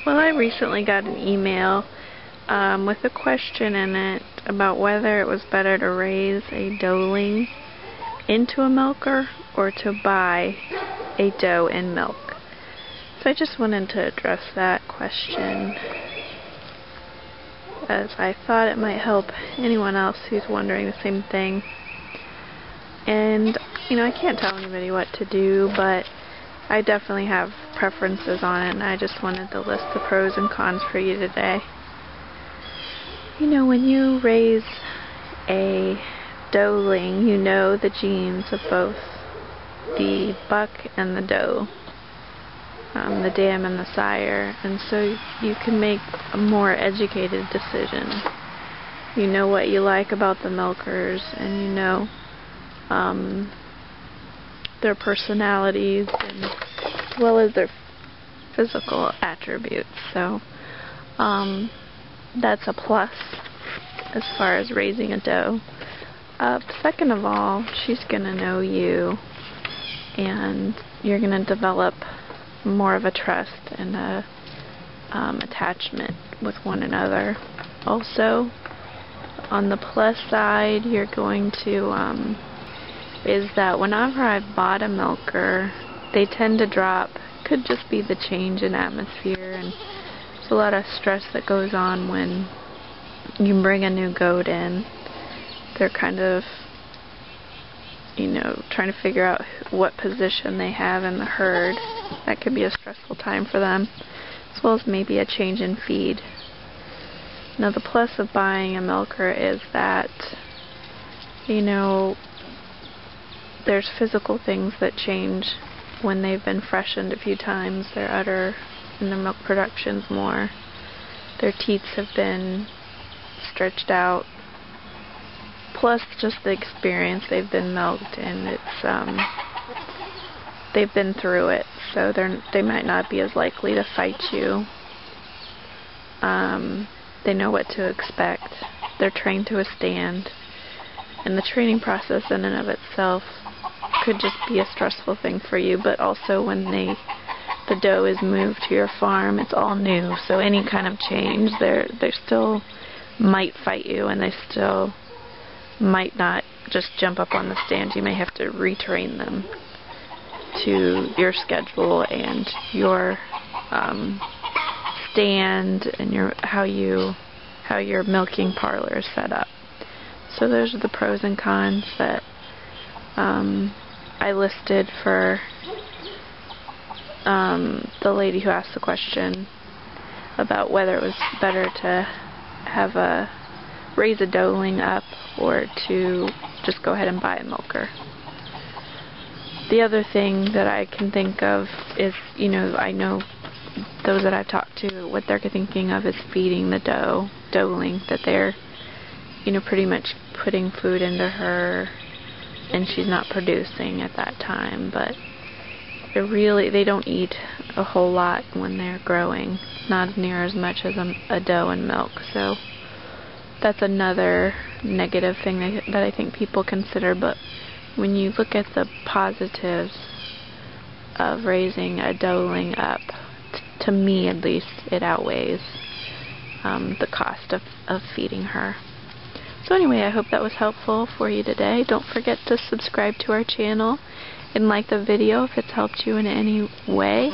Well, I recently got an email with a question in it about whether it was better to raise a Doeling into a milker or to buy a doe in milk. So I just wanted to address that question, as I thought it might help anyone else who's wondering the same thing. And, you know, I can't tell anybody what to do, but I definitely have preferences on it, and I just wanted to list the pros and cons for you today. You know, when you raise a Doeling, you know the genes of both the buck and the doe, the dam and the sire, and so you can make a more educated decision. You know what you like about the milkers, and you know their personalities, and as well as their physical attributes. So that's a plus as far as raising a doe. Second of all, she's going to know you, and you're going to develop more of a trust and a attachment with one another. Also, on the plus side, you're going to is that whenever I've bought a milker, they tend to drop. Could just be the change in atmosphere, and there's a lot of stress that goes on when you bring a new goat in. They're kind of, you know, trying to figure out what position they have in the herd. That could be a stressful time for them, as well as maybe a change in feed. Now, the plus of buying a milker is that, you know, there's physical things that change when they've been freshened a few times. Their udder and their milk production's more. Their teats have been stretched out. Plus just the experience, they've been milked, and it's they've been through it, so they might not be as likely to fight you. They know what to expect. They're trained to withstand, and the training process in and of itself could just be a stressful thing for you. But also when the doe is moved to your farm, it's all new, so any kind of change, they still might fight you, and they still might not just jump up on the stand. You may have to retrain them to your schedule and your stand and how your milking parlor is set up. So those are the pros and cons that I listed for the lady who asked the question about whether it was better to raise a Doeling up or to just go ahead and buy a milker. The other thing that I can think of is, you know, I know those that I've talked to, what they're thinking of is feeding the Doeling, that they're, you know, pretty much putting food into her and she's not producing at that time. But they don't eat a whole lot when they're growing, not near as much as a doe in milk. So that's another negative thing that I think people consider. But when you look at the positives of raising a Doeling up, to me at least, it outweighs the cost of feeding her. So anyway, I hope that was helpful for you today. Don't forget to subscribe to our channel and like the video if it's helped you in any way.